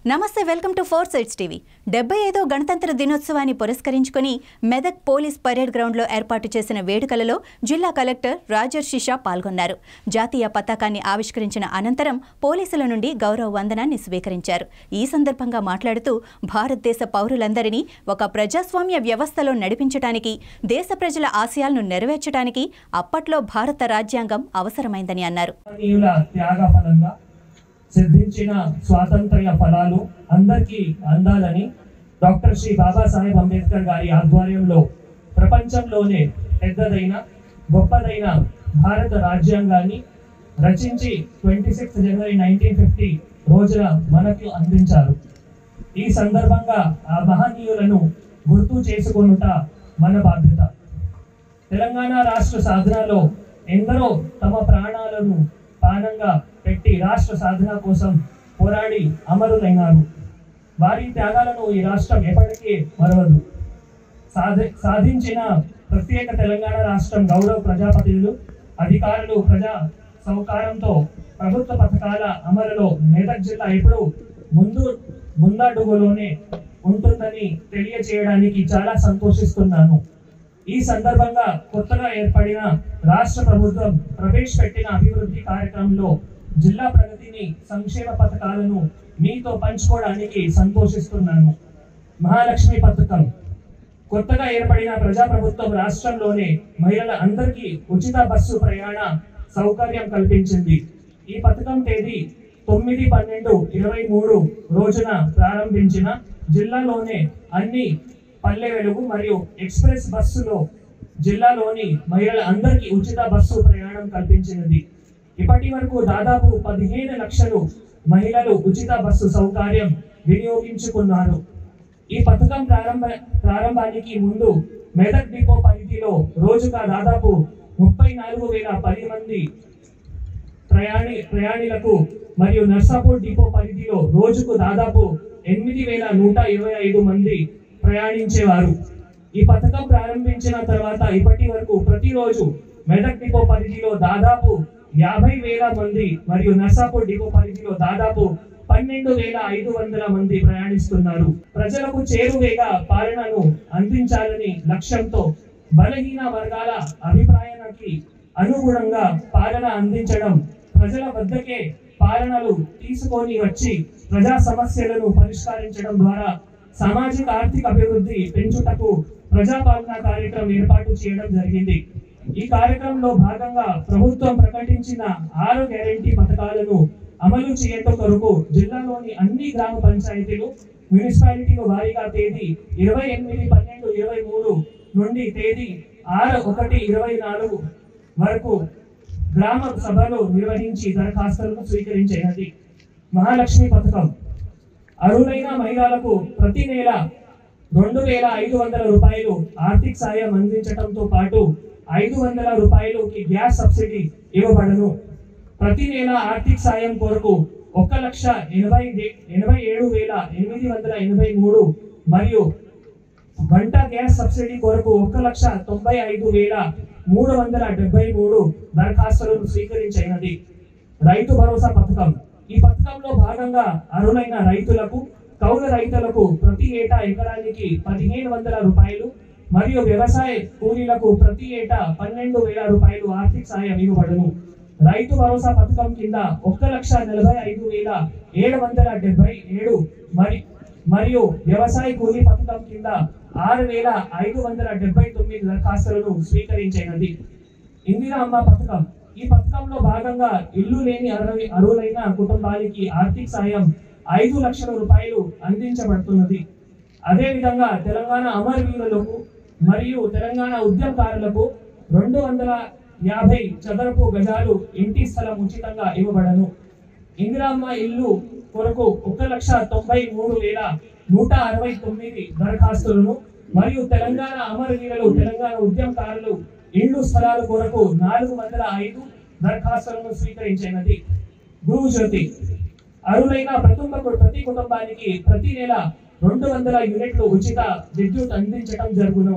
నమస్తే, welcome to 4 sides TV. 75వ గణతంత్ర దినోత్సవాన్ని పురస్కరించుకుని మెదక్ పోలీస్ పరేడ్ గ్రౌండ్లో ఏర్పాటు చేసిన వేడుకలలో జిల్లా కలెక్టర్ రాజర్షి షా పాల్గొన్నారు. జాతీయ పతాకాన్ని ఆవిష్కరించిన అనంతరం పోలీసుల నుండి గౌరవ వందనాన్ని స్వీకరించారు. ఈ సందర్భంగా మాట్లాడుతూ భారతదేశ పౌరులందరినీ ఒక ప్రజాస్వామ్య వ్యవస్థలో నడిపించడానికి, దేశ ప్రజల ఆశయాలను నెరవేర్చడానికి అప్పట్లో భారత రాజ్యాంగం అవసరమైందని అన్నారు. సిద్ధించిన స్వాతంత్ర్య ఫలాలు అందరికీ అందాలని డాక్టర్ శ్రీ బాబాసాహెబ్ అంబేద్కర్ గారి ఆధ్వర్యంలో ప్రపంచంలోనే పెద్దదైన గొప్పదైన భారత రాజ్యాంగాన్ని రచించి 26 జనవరి 1950 రోజున మనకు అందించారు. ఈ సందర్భంగా ఆ మహనీయులను గుర్తు చేసుకొనుట మన బాధ్యత. తెలంగాణ రాష్ట్ర సాధనలో ఎందరో తమ ప్రాణాలను పానంగా పెట్టి రాష్ట్ర సాధన కోసం పోరాడి అమరులైనారు. వారి త్యాగాలను ఈ రాష్ట్రం ఎప్పటికీ మరవదు. సాధించిన ప్రత్యేక తెలంగాణ రాష్ట్రం గౌరవ ప్రజాప్రతినిధులు, అధికారులు ప్రజా సహకారంతో ప్రభుత్వ పథకాల అమలులో మెదక్ జిల్లా ఎప్పుడు ముందడుగులోనే ఉంటుందని తెలియజేయడానికి చాలా సంతోషిస్తున్నాను. ఈ సందర్భంగా కొత్తగా ఏర్పడిన రాష్ట్ర ప్రభుత్వం ప్రవేశపెట్టిన అభివృద్ధి కార్యక్రమంలో జిల్లా ప్రగతిని, సంక్షేమ పథకాలను మీతో పంచుకోవడానికి సంతోషిస్తున్నాను. మహాలక్ష్మి పథకం కొత్తగా ఏర్పడిన ప్రజాప్రభుత్వం రాష్ట్రంలోనే మహిళల అందరికీ ఉచిత బస్సు ప్రయాణ సౌకర్యం కల్పించింది. ఈ పథకం తేదీ 9/12/23 రోజున ప్రారంభించిన జిల్లాలోనే అన్ని పల్లె వెలుగు మరియు ఎక్స్ప్రెస్ బస్సులో జిల్లాలోని మహిళల అందరికీ ఉచిత బస్సు ప్రయాణం కల్పించినది. ఇప్పటి వరకు దాదాపు 15 లక్షలు మహిళలు ఉచిత బస్సు సౌకర్యం వినియోగించుకున్నారు. ఈ పథకం ప్రారంభానికి ముందు మెదక్ డిపో పరిధిలో రోజుగా దాదాపు 34,010 మంది ప్రయాణికులకు మరియు నర్సాపూర్ డిపో పరిధిలో రోజుకు దాదాపు 8,125 మంది ప్రయాణించేవారు. ఈ పథకం ప్రారంభించిన తర్వాత ఇప్పటి వరకు ప్రతిరోజు మెదక్ డిపో పరిధిలో దాదాపు 50,000 మంది మరియు నర్సాపూర్ డిపో పరిధిలో దాదాపు 12,500 మంది ప్రయాణిస్తున్నారు. ప్రజలకు చేరువేగా పాలనను అందించాలని లక్ష్యంతో బలహీన వర్గాల అభిప్రాయానికి అనుగుణంగా పాలన అందించడం, ప్రజల వద్దకే పాలనలు తీసుకొని వచ్చి ప్రజా సమస్యలను పరిష్కరించడం ద్వారా సామాజిక ఆర్థిక అభివృద్ధి పెంచుటకు ప్రజాపాలన కార్యక్రమం ఏర్పాటు చేయడం జరిగింది. ఈ కార్యక్రమంలో భాగంగా ప్రభుత్వం ప్రకటించిన 6 గ్యారెంటీ పథకాలను అమలు చేయడం కొరకు జిల్లాలోని అన్ని గ్రామ పంచాయతీలు, మున్సిపాలిటీలు వారీగా తేదీ 28/12/23 నుండి తేదీ 6/1/24 వరకు గ్రామ సభలు నిర్వహించి దరఖాస్తులను స్వీకరించినది. మహాలక్ష్మి పథకం అర్హులైన మహిళలకు ప్రతి నెల 2,500 రూపాయలు ఆర్థిక సాయం అందించడంతో పాటు 500 రూపాయలకి గ్యాస్ సబ్సిడీ ఇవ్వబడను. ప్రతి నెల ఆర్థిక సాయం కొరకు 1,87,883 మరియు గంట గ్యాస్ సబ్సిడీ కొరకు 1,95,373 దరఖాస్తులను స్వీకరించినది. రైతు భరోసా పథకం ఈ పథకంలో భాగంగా అర్హులైన రైతులకు, కౌలు రైతులకు ప్రతి ఏటా ఎకరానికి 1,500 రూపాయలు మరియు వ్యవసాయ కూలీలకు ప్రతి ఏటా 12,000 రూపాయలు ఆర్థిక సాయం ఇవ్వబడును. రైతు భరోసా పథకం కింద 1,45,777 మరియు వ్యవసాయ కూలీ పథకం కింద 6,579 దరఖాస్తులను స్వీకరించినది. ఇందిరా అమ్మ పథకం ఈ పథకంలో భాగంగా ఇల్లు లేని అర్హులైన కుటుంబానికి ఆర్థిక సాయం 5 లక్షల రూపాయలు అందించబడుతున్నది. అదేవిధంగా తెలంగాణ అమరవీరులకు మరియు తెలంగాణ ఉద్యమకారులకు 250 చదరపు గజాలు ఇంటి స్థలం ఉచితంగా ఇవ్వబడను. ఇందిరామ్మ ఇల్లు కొరకు 1,93,169 దరఖాస్తులను మరియు తెలంగాణ అమరవీరులు, తెలంగాణ ఉద్యమకారులు ఇళ్లు స్థలాల కొరకు 405 దరఖాస్తులను స్వీకరించినది. గృహజ్యోతి అర్హులైన ప్రతి కుటుంబానికి ప్రతి నెల 200 యూనిట్లు ఉచిత విద్యుత్ అందించడం జరుగును.